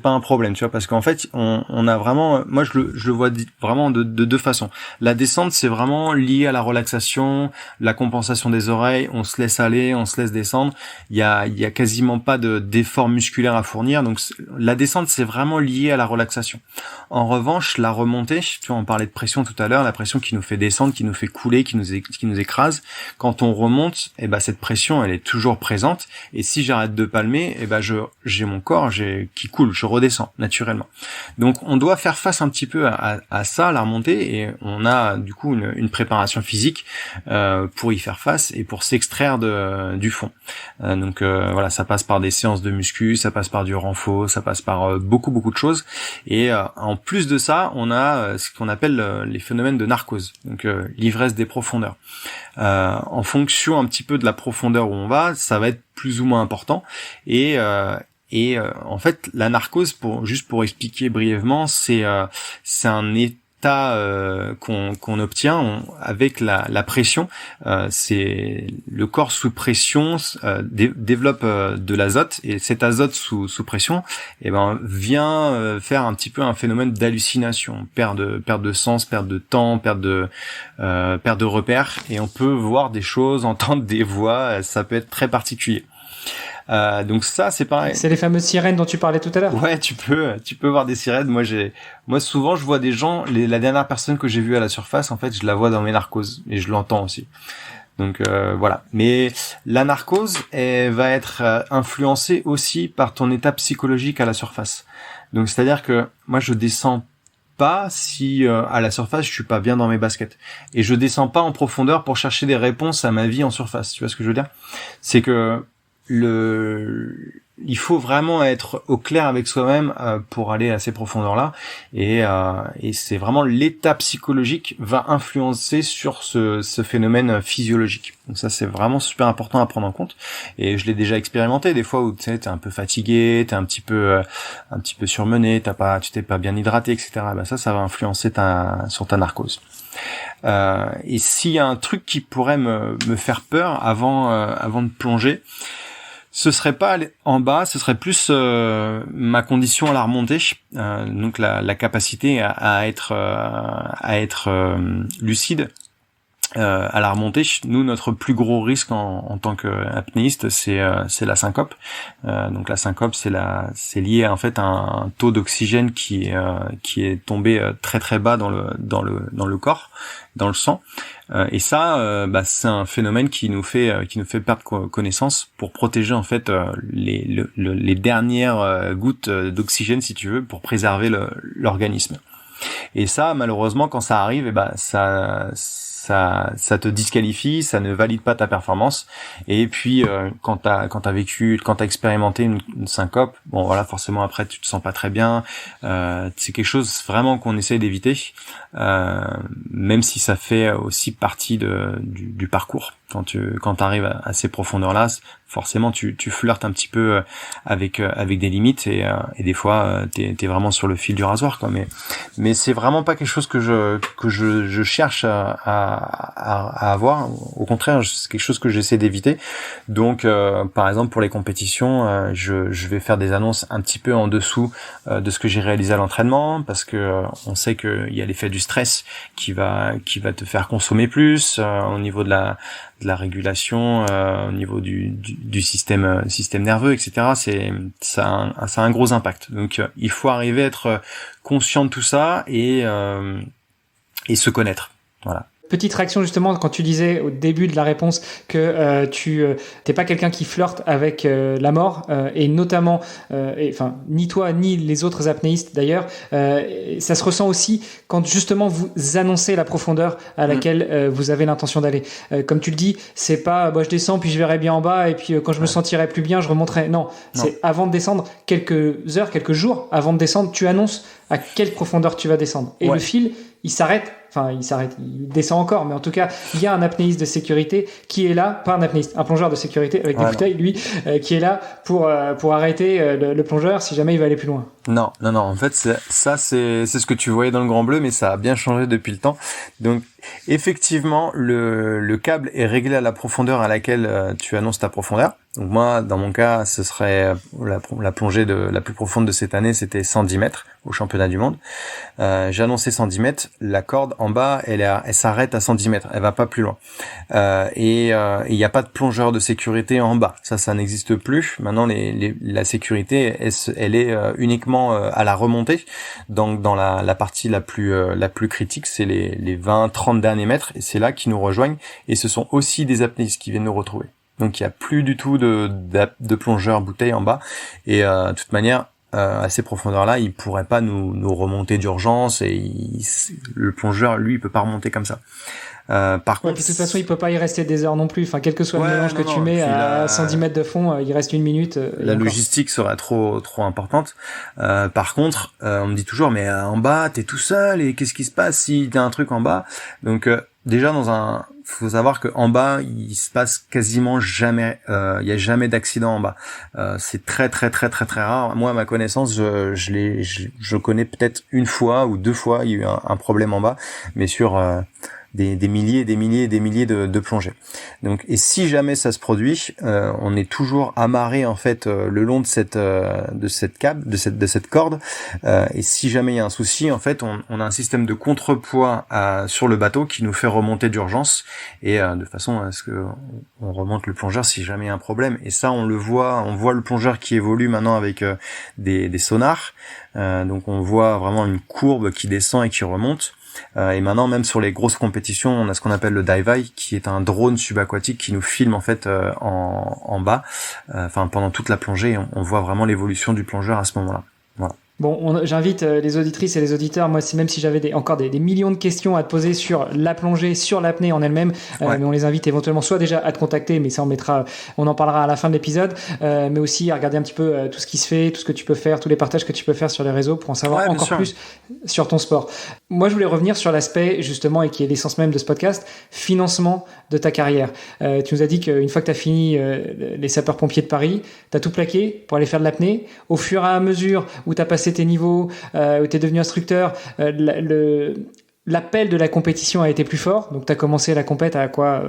pas un problème, tu vois, parce qu'en fait on a vraiment, moi je le vois vraiment de deux façons. La descente c'est vraiment lié à la relaxation, la compensation des oreilles, on se laisse aller, on se laisse descendre, il y a quasiment pas d'effort musculaire à fournir, donc la descente c'est vraiment lié à la relaxation. En revanche, la remontée, tu vois, on parlait de pression tout à l'heure, la pression qui nous fait descendre, qui nous fait couler, qui nous écrase, quand on remonte, et ben cette pression elle est toujours présente et si j'arrête de palmer, et ben j'ai mon corps qui coule, je redescends naturellement. Donc on doit faire face un petit peu à ça, la remontée, et on a du coup une préparation physique pour y faire face et pour s'extraire du fond. Donc voilà, ça passe par des séances de muscu, ça passe par du renfo, ça passe par beaucoup de choses et en plus de ça, on a ce qu'on appelle les phénomènes de narcose, donc l'ivresse des profondeurs. En fonction un petit peu de la profondeur où on va, ça va être plus ou moins important et en fait la narcose, pour expliquer brièvement, c'est un état qu'on obtient avec la pression. C'est le corps sous pression développe de l'azote et cet azote sous pression vient faire un petit peu un phénomène d'hallucination, perte de sens, perte de temps, perte de repères, et on peut voir des choses, entendre des voix, ça peut être très particulier. Donc ça c'est pareil. C'est les fameuses sirènes dont tu parlais tout à l'heure. Ouais, tu peux voir des sirènes. Moi souvent je vois des gens, la dernière personne que j'ai vue à la surface, en fait, je la vois dans mes narcoses et je l'entends aussi. Donc voilà. Mais la narcose, elle va être influencée aussi par ton état psychologique à la surface. Donc c'est-à-dire que moi je descends pas si à la surface je suis pas bien dans mes baskets, et je descends pas en profondeur pour chercher des réponses à ma vie en surface. Tu vois ce que je veux dire? C'est que il faut vraiment être au clair avec soi-même pour aller à ces profondeurs-là, et c'est vraiment l'état psychologique va influencer sur ce phénomène physiologique. Donc ça c'est vraiment super important à prendre en compte, et je l'ai déjà expérimenté des fois où tu sais, t'es un peu fatigué, t'es un petit peu surmené, tu t'es pas bien hydraté, etc. Ben ça va influencer sur ta narcose. Et s'il y a un truc qui pourrait me faire peur avant de plonger, ce serait pas en bas, ce serait plus ma condition à la remontée, donc la capacité à être lucide à la remontée, nous notre plus gros risque en tant qu'apnéiste, c'est la syncope. Donc la syncope, c'est lié en fait à un taux d'oxygène qui est tombé très très bas dans le corps, dans le sang. Et ça, c'est un phénomène qui nous fait perdre connaissance pour protéger en fait les dernières gouttes d'oxygène, si tu veux, pour préserver l'organisme. Et ça, malheureusement, quand ça arrive, ça te disqualifie, ça ne valide pas ta performance. Et puis quand t'as expérimenté une syncope, bon voilà, forcément après tu te sens pas très bien. C'est quelque chose vraiment qu'on essaie d'éviter, même si ça fait aussi partie du parcours. Quand t'arrives à ces profondeurs-là, forcément tu flirtes un petit peu avec des limites et des fois t'es vraiment sur le fil du rasoir, quoi. Mais c'est vraiment pas quelque chose que je cherche à avoir. Au contraire, c'est quelque chose que j'essaie d'éviter. Donc par exemple pour les compétitions, je vais faire des annonces un petit peu en dessous de ce que j'ai réalisé à l'entraînement, parce que on sait qu'il y a l'effet du stress qui va te faire consommer plus au niveau de la régulation, au niveau du système nerveux, etc. Ça a un gros impact. Donc il faut arriver à être conscient de tout ça et se connaître. Voilà. Petite réaction justement quand tu disais au début de la réponse que tu t'es pas quelqu'un qui flirte avec la mort et notamment ni toi ni les autres apnéistes d'ailleurs, ça se ressent aussi quand justement vous annoncez la profondeur à laquelle vous avez l'intention d'aller. Comme tu le dis, c'est pas je descends puis je verrai bien en bas et puis quand je me sentirai plus bien je remonterai. Non, c'est avant de descendre, quelques jours avant de descendre, tu annonces à quelle profondeur tu vas descendre. Et le fil, il descend encore, mais en tout cas, il y a un apnéiste de sécurité qui est là, pas un apnéiste, un plongeur de sécurité avec des bouteilles, lui, qui est là pour arrêter le plongeur si jamais il va aller plus loin. Non. En fait, c'est ce que tu voyais dans le Grand Bleu, mais ça a bien changé depuis le temps. Donc, effectivement, le câble est réglé à la profondeur à laquelle tu annonces ta profondeur. Donc moi, dans mon cas, ce serait la plongée la plus profonde de cette année, c'était 110 mètres au championnat du monde. J'ai annoncé 110 mètres. La corde en bas, elle s'arrête à 110 mètres. Elle va pas plus loin. Et il n'y a pas de plongeur de sécurité en bas. Ça n'existe plus. Maintenant, la sécurité, elle est uniquement à la remontée. Donc dans la partie la plus critique, c'est les 20-30 derniers mètres. Et c'est là qu'ils nous rejoignent. Et ce sont aussi des apnéistes qui viennent nous retrouver. Donc il y a plus du tout de plongeurs bouteilles en bas. Et de toute manière, à ces profondeurs-là, il pourrait pas nous remonter d'urgence et le plongeur, lui, il peut pas remonter comme ça. Par contre, de toute façon, il peut pas y rester des heures non plus. Enfin, quel que soit le mélange que tu mets à 110 mètres de fond, il reste une minute. La logistique serait trop importante. Par contre, on me dit toujours, mais en bas, t'es tout seul et qu'est-ce qui se passe si t'as un truc en bas? Donc déjà faut savoir que en bas, il se passe quasiment jamais, il y a jamais d'accident en bas. C'est très très très très très rare. Moi, à ma connaissance, je connais peut-être une fois ou deux fois il y a eu un problème en bas, mais sur des milliers et des milliers et des milliers de plongées. Donc, et si jamais ça se produit, on est toujours amarré en fait le long de cette corde. Et si jamais il y a un souci, en fait, on a un système de contrepoids sur le bateau qui nous fait remonter d'urgence et de façon à ce que on remonte le plongeur si jamais il y a un problème. Et ça, on voit le plongeur qui évolue maintenant avec des sonars. Donc, on voit vraiment une courbe qui descend et qui remonte. Et maintenant, même sur les grosses compétitions, on a ce qu'on appelle le dive eye, qui est un drone subaquatique qui nous filme en fait en bas. Pendant toute la plongée, on voit vraiment l'évolution du plongeur à ce moment-là. Voilà. Bon, j'invite les auditrices et les auditeurs, moi, même si j'avais encore des millions de questions à te poser sur la plongée, sur l'apnée en elle-même, mais on les invite éventuellement soit déjà à te contacter, mais ça on en parlera à la fin de l'épisode, mais aussi à regarder un petit peu tout ce qui se fait, tout ce que tu peux faire, tous les partages que tu peux faire sur les réseaux pour en savoir encore plus sur ton sport. Moi, je voulais revenir sur l'aspect, justement, et qui est l'essence même de ce podcast, financement de ta carrière. Tu nous as dit qu'une fois que tu as fini les sapeurs-pompiers de Paris, tu as tout plaqué pour aller faire de l'apnée. Au fur et à mesure où tu as passé tes niveaux, où tu es devenu instructeur, l'appel de la compétition a été plus fort. Donc, tu as commencé la compète à quoi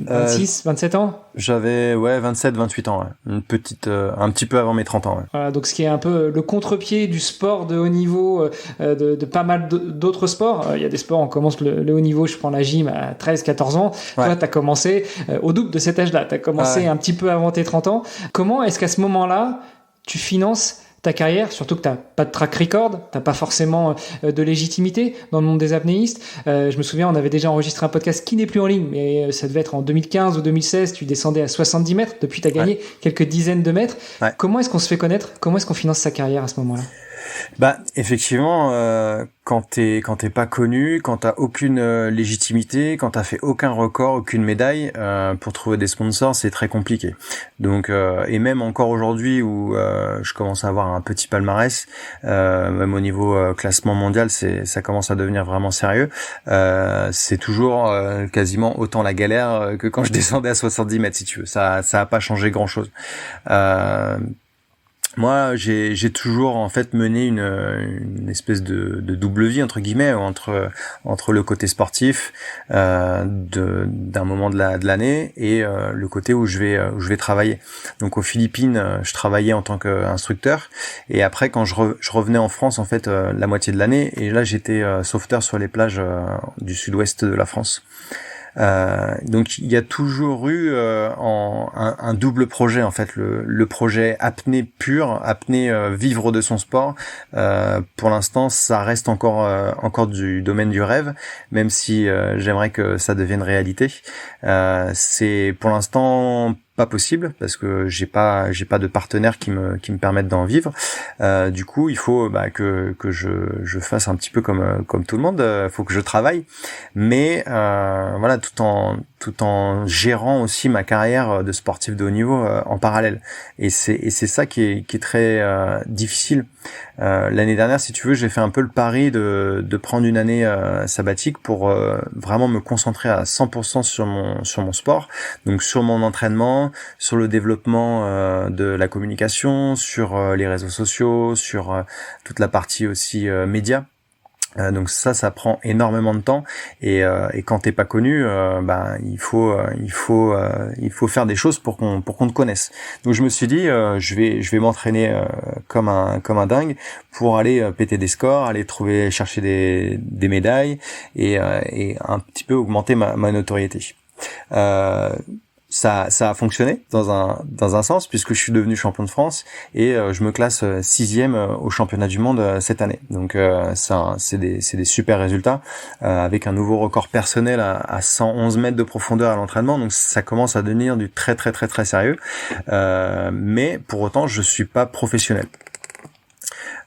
26, 27 ans? J'avais 27, 28 ans. Ouais. Une petite, un petit peu avant mes 30 ans. Ouais. Voilà, donc ce qui est un peu le contre-pied du sport de haut niveau, de pas mal d'autres sports. Il y a des sports, on commence le haut niveau, je prends la gym à 13, 14 ans. Ouais. Toi, tu as commencé au double de cet âge-là. Tu as commencé un petit peu avant tes 30 ans. Comment est-ce qu'à ce moment-là, tu finances ta carrière, surtout que t'as pas de track record, t'as pas forcément de légitimité dans le monde des apnéistes. Je me souviens, on avait déjà enregistré un podcast qui n'est plus en ligne, mais ça devait être en 2015 ou 2016, tu descendais à 70 mètres, depuis t'as gagné quelques dizaines de mètres. Ouais. Comment est-ce qu'on se fait connaître? Comment est-ce qu'on finance sa carrière à ce moment-là? Bah, effectivement, quand t'es pas connu, quand t'as aucune légitimité, quand t'as fait aucun record, aucune médaille, pour trouver des sponsors, c'est très compliqué. Donc, et même encore aujourd'hui où je commence à avoir un petit palmarès, même au niveau classement mondial, ça commence à devenir vraiment sérieux. C'est toujours quasiment autant la galère que quand je descendais à 70 mètres, si tu veux. Ça a pas changé grand-chose. Moi, j'ai toujours en fait mené une espèce de double vie entre guillemets entre le côté sportif d'un moment de l'année et le côté où je vais travailler. Donc aux Philippines, je travaillais en tant qu'instructeur et après quand je revenais en France en fait la moitié de l'année et là j'étais sauveteur sur les plages du sud-ouest de la France. Donc il y a toujours eu un double projet en fait, le projet apnée pure, apnée vivre de son sport. Pour l'instant, ça reste encore du domaine du rêve, même si j'aimerais que ça devienne réalité. C'est pour l'instant pas possible parce que j'ai pas de partenaire qui me permettent d'en vivre. Du coup, il faut que je fasse un petit peu comme tout le monde, faut que je travaille, mais voilà, tout en gérant aussi ma carrière de sportif de haut niveau en parallèle. Et c'est ça qui est très difficile. L'année dernière, si tu veux, j'ai fait un peu le pari de prendre une année sabbatique pour vraiment me concentrer à 100% sur mon sport, donc sur mon entraînement, sur le développement de la communication, sur les réseaux sociaux, sur toute la partie aussi média. Donc ça prend énormément de temps et quand t'es pas connu, il faut faire des choses pour qu'on te connaisse. Donc je me suis dit je vais m'entraîner comme un dingue pour aller péter des scores, aller chercher des médailles et un petit peu augmenter ma notoriété. Ça a fonctionné dans un sens puisque je suis devenu champion de France et je me classe 6e au championnat du monde cette année. Donc c'est des super résultats avec un nouveau record personnel à 111 mètres de profondeur à l'entraînement. Donc ça commence à devenir du très très très très sérieux. Mais pour autant, je suis pas professionnel.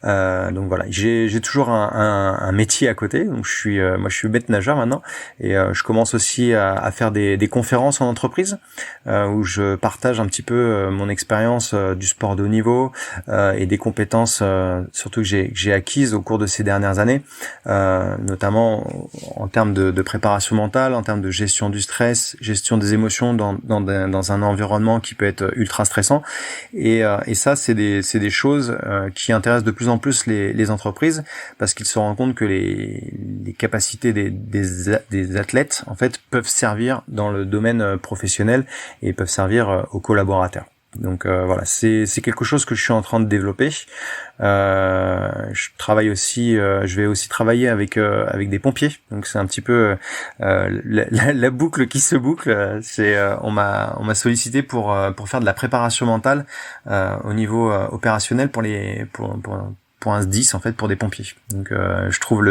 Donc voilà, j'ai toujours un métier à côté. Donc je suis maître nageur maintenant et je commence aussi à faire des conférences en entreprise où je partage un petit peu mon expérience du sport de haut niveau et des compétences surtout que j'ai acquises au cours de ces dernières années, notamment en termes de préparation mentale, en termes de gestion du stress, gestion des émotions dans un environnement qui peut être ultra stressant et ça c'est des choses qui intéressent de plus en plus les entreprises parce qu'ils se rendent compte que les capacités des athlètes en fait peuvent servir dans le domaine professionnel et peuvent servir aux collaborateurs. Donc voilà, c'est quelque chose que je suis en train de développer. Je travaille aussi, je vais aussi travailler avec des pompiers. Donc c'est un petit peu la boucle qui se boucle. C'est on m'a sollicité pour faire de la préparation mentale au niveau opérationnel pour un SDIS en fait pour des pompiers. Donc je trouve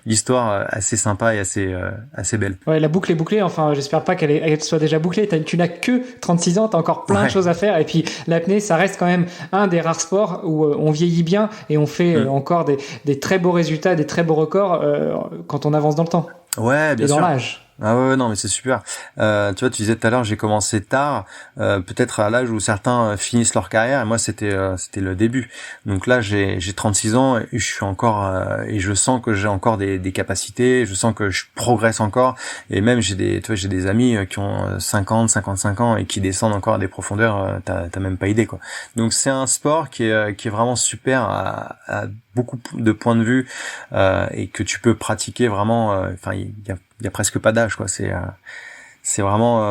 l'histoire assez sympa et assez belle. Ouais, la boucle est bouclée, enfin j'espère pas qu'elle soit déjà bouclée. Tu n'as que 36 ans, tu as encore plein de choses à faire et puis l'apnée ça reste quand même un des rares sports où on vieillit bien et on fait encore des très beaux résultats, des très beaux records quand on avance dans le temps. Ouais, bien sûr. Et dans l'âge. Ah ouais, non, mais c'est super. Tu vois, tu disais tout à l'heure, j'ai commencé tard, peut-être à l'âge où certains finissent leur carrière, et moi c'était le début. Donc là, j'ai 36 ans et je suis encore et je sens que j'ai encore des capacités, je sens que je progresse encore, et même j'ai des amis qui ont 50, 55 ans et qui descendent encore à des profondeurs, t'as même pas idée quoi. Donc c'est un sport qui est vraiment super à beaucoup de points de vue, et que tu peux pratiquer vraiment. Enfin, il y a presque pas d'âge quoi. C'est vraiment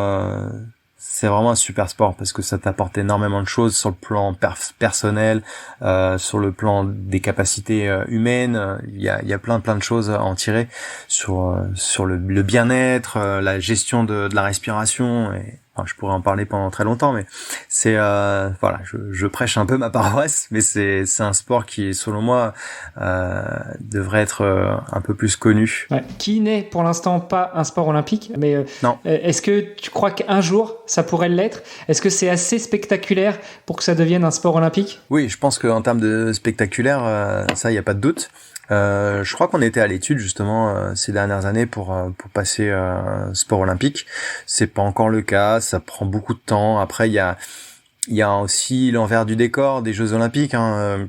un super sport parce que ça t'apporte énormément de choses sur le plan personnel, sur le plan des capacités humaines. Il y a plein de choses à en tirer sur le bien-être, la gestion de la respiration. Et enfin, je pourrais en parler pendant très longtemps, mais c'est voilà, je prêche un peu ma paroisse, mais c'est un sport qui, selon moi, devrait être un peu plus connu. Ouais. Qui n'est pour l'instant pas un sport olympique, mais non. Est-ce que tu crois qu'un jour ça pourrait l'être? Est-ce que c'est assez spectaculaire pour que ça devienne un sport olympique? Oui, je pense qu'en termes de spectaculaire, ça, il y a pas de doute. Je crois qu'on était à l'étude justement ces dernières années pour passer sport olympique. C'est pas encore le cas, ça prend beaucoup de temps. Après, il y a aussi l'envers du décor des Jeux olympiques, hein,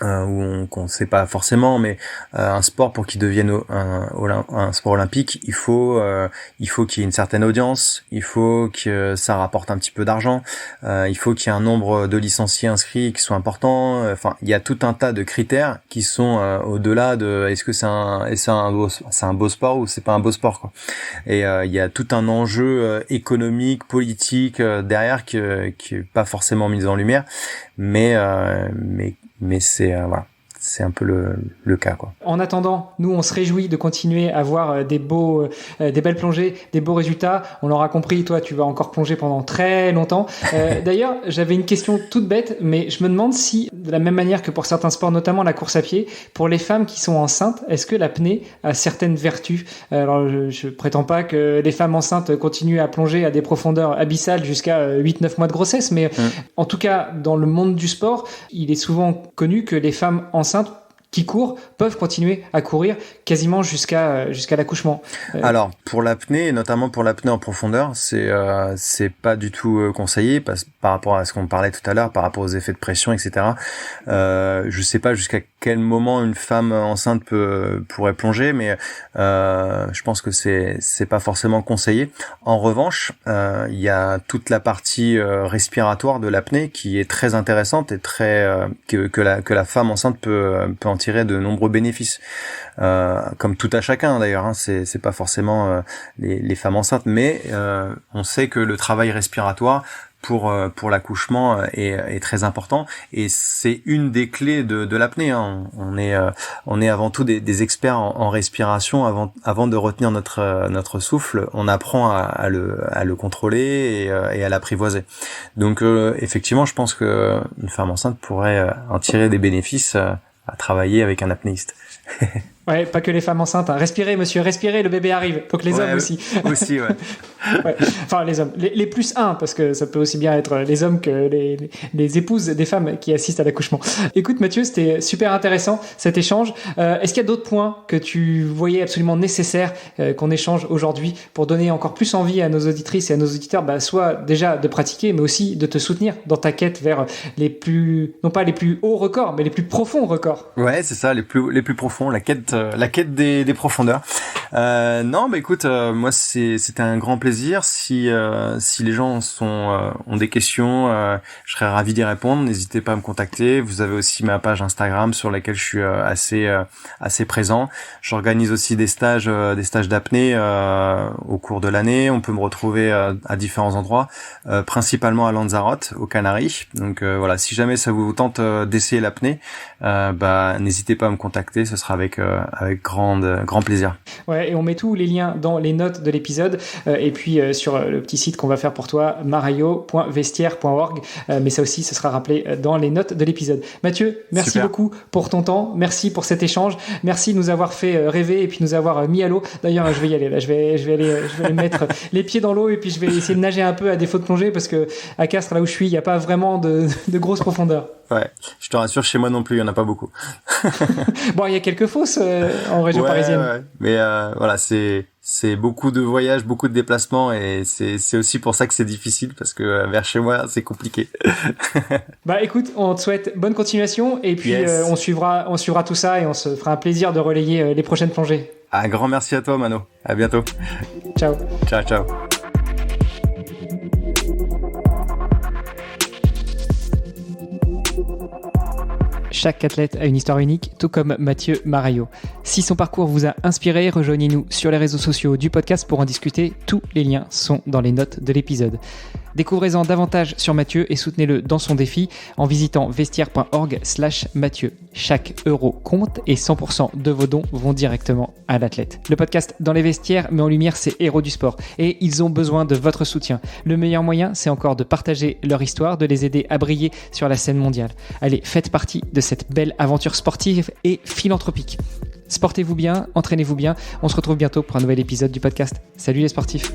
où qu'on sait pas forcément, mais un sport pour qu'il devienne un sport olympique, il faut qu'il y ait une certaine audience, il faut que ça rapporte un petit peu d'argent, il faut qu'il y ait un nombre de licenciés inscrits qui soit important. Enfin, il y a tout un tas de critères qui sont au-delà de est-ce que c'est un beau sport ou c'est pas un beau sport quoi. Et il y a tout un enjeu économique, politique derrière qui est pas forcément mis en lumière, mais c'est voilà, c'est un peu le cas quoi. En attendant, nous on se réjouit de continuer à voir des belles plongées, des beaux résultats. On l'aura compris, toi tu vas encore plonger pendant très longtemps. D'ailleurs, j'avais une question toute bête, mais je me demande si, de la même manière que pour certains sports, notamment la course à pied, pour les femmes qui sont enceintes, est-ce que l'apnée a certaines vertus? Alors je prétends pas que les femmes enceintes continuent à plonger à des profondeurs abyssales jusqu'à 8-9 mois de grossesse, mais en tout cas dans le monde du sport, il est souvent connu que les femmes enceintes qui courent peuvent continuer à courir quasiment jusqu'à l'accouchement. Alors pour l'apnée, et notamment pour l'apnée en profondeur, c'est pas du tout conseillé par rapport à ce qu'on parlait tout à l'heure, par rapport aux effets de pression, etc. Je sais pas jusqu'à quel moment une femme enceinte pourrait plonger, mais je pense que c'est pas forcément conseillé. En revanche, il y a toute la partie respiratoire de l'apnée qui est très intéressante et que la femme enceinte peut en tirer de nombreux bénéfices, comme tout à chacun d'ailleurs, hein. C'est pas forcément les femmes enceintes, mais on sait que le travail respiratoire pour l'accouchement est très important, et c'est une des clés de l'apnée, hein. On est avant tout des experts en respiration. Avant de retenir notre souffle, on apprend à le contrôler et à l'apprivoiser. Donc effectivement, je pense que une femme enceinte pourrait en tirer des bénéfices à travailler avec un apnéiste. Ouais, pas que les femmes enceintes, hein. Respirez, monsieur, respirez, le bébé arrive. Donc les hommes aussi. Aussi, ouais. Ouais. Enfin, les hommes. Les plus un, parce que ça peut aussi bien être les hommes que les épouses des femmes qui assistent à l'accouchement. Écoute, Mathieu, c'était super intéressant, cet échange. Est-ce qu'il y a d'autres points que tu voyais absolument nécessaires qu'on échange aujourd'hui pour donner encore plus envie à nos auditrices et à nos auditeurs, soit déjà de pratiquer, mais aussi de te soutenir dans ta quête vers non pas les plus hauts records, mais les plus profonds records? Ouais, c'est ça, les plus profonds, la quête des profondeurs. Non, écoute, moi c'était un grand plaisir. Si les gens ont des questions, je serais ravi d'y répondre. N'hésitez pas à me contacter. Vous avez aussi ma page Instagram sur laquelle je suis assez présent. J'organise aussi des stages d'apnée au cours de l'année. On peut me retrouver à différents endroits, principalement à Lanzarote, aux Canaries. Donc voilà, si jamais ça vous tente d'essayer l'apnée, n'hésitez pas à me contacter. Ce sera avec grand plaisir. Ouais, et on met tous les liens dans les notes de l'épisode, et puis sur le petit site qu'on va faire pour toi, marayo.vestiaire.org, mais ça aussi, ce sera rappelé dans les notes de l'épisode. Mathieu, merci Super. beaucoup pour ton temps, merci pour cet échange, merci de nous avoir fait rêver et puis nous avoir mis à l'eau. D'ailleurs, je vais y aller là, je vais aller mettre les pieds dans l'eau et puis je vais essayer de nager un peu à défaut de plonger, parce que à Castres, là où je suis, il n'y a pas vraiment de grosses profondeurs. Ouais, je te rassure, chez moi non plus, il y en a pas beaucoup. Bon, il y a quelques fosses en région parisienne. Ouais. Mais voilà, c'est beaucoup de voyages, beaucoup de déplacements et c'est aussi pour ça que c'est difficile parce que vers chez moi, c'est compliqué. Bah écoute, on te souhaite bonne continuation et puis Yes. on suivra tout ça et on se fera un plaisir de relayer les prochaines plongées. Un grand merci à toi, Mano. À bientôt. Ciao. Ciao. Chaque athlète a une histoire unique, tout comme Mathieu Maraillot. Si son parcours vous a inspiré, rejoignez-nous sur les réseaux sociaux du podcast pour en discuter. Tous les liens sont dans les notes de l'épisode. Découvrez-en davantage sur Mathieu et soutenez-le dans son défi en visitant vestiaire.org/Mathieu. Chaque euro compte et 100% de vos dons vont directement à l'athlète. Le podcast Dans les vestiaires met en lumière ces héros du sport et ils ont besoin de votre soutien. Le meilleur moyen, c'est encore de partager leur histoire, de les aider à briller sur la scène mondiale. Allez, faites partie de cette belle aventure sportive et philanthropique. Sportez-vous bien, entraînez-vous bien. On se retrouve bientôt pour un nouvel épisode du podcast. Salut les sportifs!